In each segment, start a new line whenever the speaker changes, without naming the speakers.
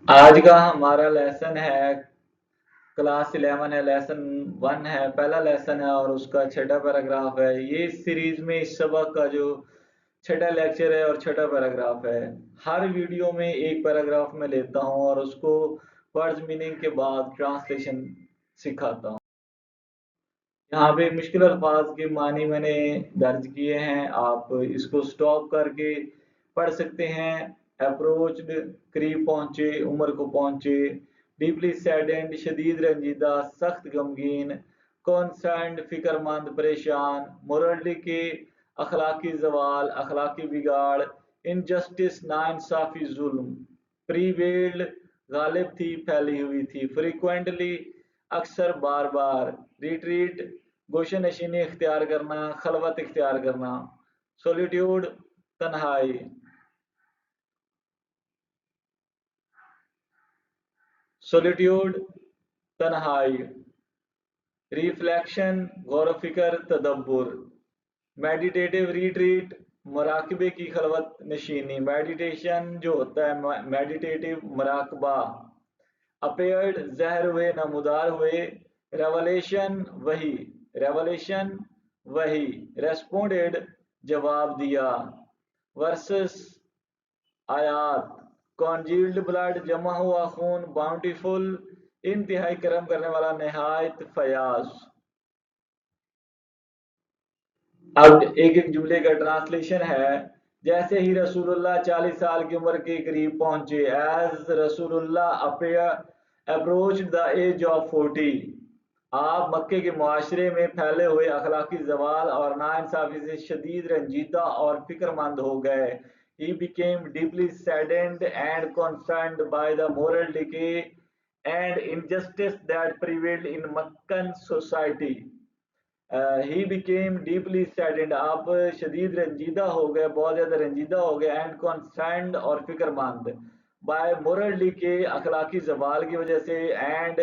आज का हमारा लेसन है क्लास 11 है, लेसन 1 है, पहला लेसन है और उसका छठा पैराग्राफ है। ये इस सीरीज में इस सबक का जो छठा लेक्चर है और छठा पैराग्राफ है। हर वीडियो में एक पैराग्राफ में लेता हूँ और उसको वर्ड्स मीनिंग के बाद ट्रांसलेशन सिखाता हूँ। यहाँ पे मुश्किल अल्फाज के मानी मैंने दर्ज किए हैं, आप इसको स्टॉप करके पढ़ सकते हैं। अप्रोच्ड, करीब पहुंचे, उम्र को पहुंचे। डीपली सैडेंड, शदीद रंजीदा, सख्त गमगीन। कॉन्सर्न्ड, फिक्रमंद, परेशान। मोरली के, अखलाकी जवाल, अखलाकी बिगाड़। इनजस्टिस, नाइंसाफी, जुल्म। प्रीवेल्ड, गालिब थी, फैली हुई थी। फ्रीक्वेंटली, अक्सर, बार बार। रिट्रीट, गोशन नशीनी इख्तियार करना, खलवत इख्तियार करना। सोलिट्यूड, तन्हाई। सोलिट्यूड, तन्हाई। रिफ्लेक्शन, गौर फिक्र, तदब्बर। मेडिटेटिव रिट्रीट, मराकबे की खलवत नशीनी। मेडिटेशन जो होता है मेडिटेटिव मराकबा। अपेयर्ड, ज़ाहिर हुए, नमूदार हुए। रेवलेशन, वही। रेवलेशन, वही। रेस्पोंडेड, जवाब दिया। वर्सेस, आयात। कॉन्जील्ड ब्लड, जमा हुआ खून। बाउंटीफुल, इंतहाई करम करने वाला, नहायत फयाज। अब एक एक जुमले का ट्रांसलेशन है। जैसे ही रसूलुल्लाह 40 साल की उम्र के करीब पहुंचे, एज रसूलुल्लाह अप्रोच द एज ऑफ 40, आप मक्के के मुआशरे में फैले हुए अखलाकी जवाल और नाइंसाफी से शदीद रंजीदा और फिक्रमंद हो गए। He became deeply saddened and concerned by the moral decay and injustice that prevailed in Meccan society. He became deeply saddened, आप शदीद रंजीदा हो गए, बहुत ज़्यादा रंजीदा हो गए। एंड कंसर्न्ड, और फिक्रमंद। बाय मोरली के, अखलाकी जवाल की वजह से। एंड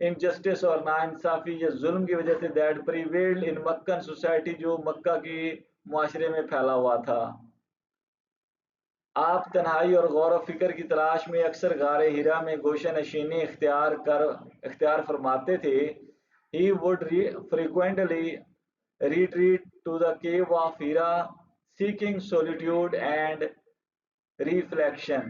इनजस्टिस, और नाइंसाफ़ी या जुल्म की वजह से। दैट प्रीवेल्ड इन मक्कन सोसाइटी, जो मक्का के मुआशरे में फैला हुआ था। आप तन्हाई और गौर फिक्र की तलाश में अक्सर गारे हिरा में गोशा नशीनी इख्तियार फरमाते थे। He would frequently retreat to the cave of Hira, seeking solitude and reflection.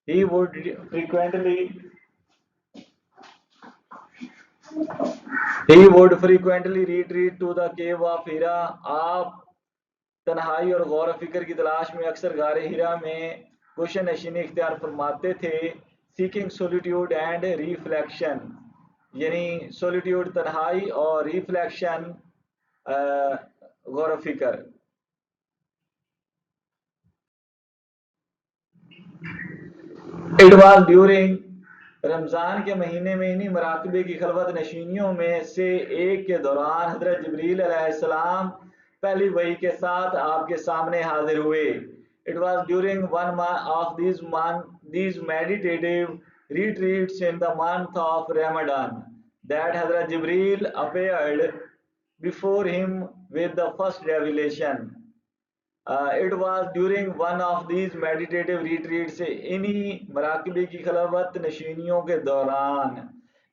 He would frequently he would frequently retreat to the cave of Hira. आप तन्हाई और गौर फिक्र की तलाश में अक्सर गारे हिरा में गोशा नशीनी इख्तियार फरमाते थे। सीकिंग सोलिट्यूड एंड रिफ्लेक्शन, यानी सोलिट्यूड तन्हाई और रिफ्लेक्शन गौर फिक्र। इट वॉज ड्यूरिंग, रमज़ान के महीने में इन्हीं मराकबे की खलवत नशीनियों में से एक के दौरान हजरत जबरील अलैहिस्सलाम पहली वही के साथ आपके सामने हाजिर हुए। It was during one of these meditative retreats in the month of Ramadan that Hazrat Jibreel appeared before him with the first revelation. It was during one of these meditative retreats, इन्हीं मराकबे की खलवत नशीनियों के दौरान,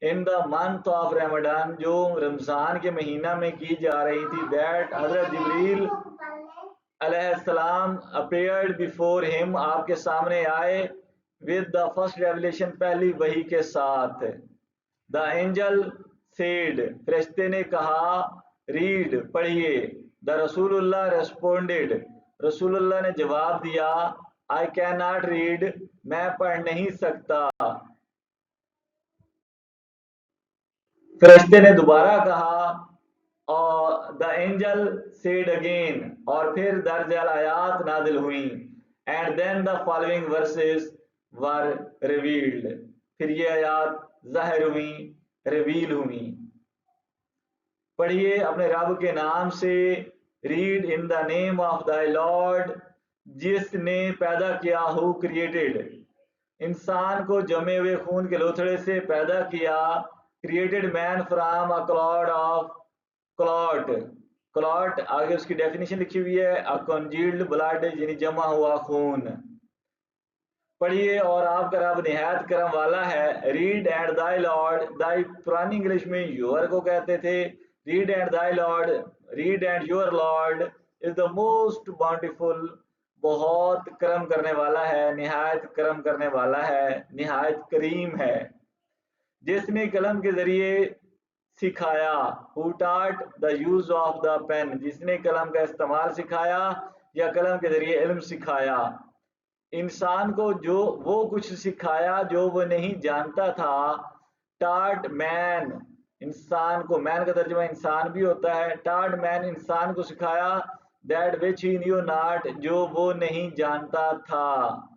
in the month of Ramadan, जो रमज़ान के महीना में की जा रही थी, that हज़रत जिब्रील अलैहिस्सलाम appeared before him, आपके सामने आए, with the first revelation, पहली वही के साथ। The angel said, फरिश्ते ने कहा, read, पढ़िए। The रसूलुल्लाह responded, रसूलुल्लाह ने जवाब दिया, I cannot read, मैं पढ़ नहीं सकता। फरिश्ते ने दोबारा कहा, और द एंजल सेड अगेन, और फिर दर्जल आयात नादिल हुई। And then the following verses were revealed, फिर ये आयात जाहिर हुई, रिवील हुई। पढ़िए अपने रब के नाम से। Read in the name of the Lord, जिसने पैदा किया, हु क्रिएटेड, इंसान को जमे हुए खून के लोथड़े से पैदा किया। Created man from a Claude of clot, clot आगे उसकी डेफिनेशन लिखी हुई है, अ कंजील्ड ब्लड यानी जमा हुआ खून। पढ़िए, और आपका रब निहायत करम वाला है। रीड एंड दाई लॉर्ड, दाई पुरानी इंग्लिश में योर को कहते थे। Read and thy Lord, read and your Lord is the most bountiful, बहुत करम करने वाला है, निहायत करम करने वाला है, निहायत करीम है। जिसने कलम के जरिए सिखाया, who taught the use of the pen, जिसने कलम का इस्तेमाल सिखाया या कलम के जरिए इल्म सिखाया। इंसान को जो वो कुछ सिखाया जो वो नहीं जानता था। टाट मैन, इंसान को, मैन का तर्जुमा इंसान भी होता है। टाट मैन, इंसान को सिखाया, that which he new not, जो वो नहीं जानता था।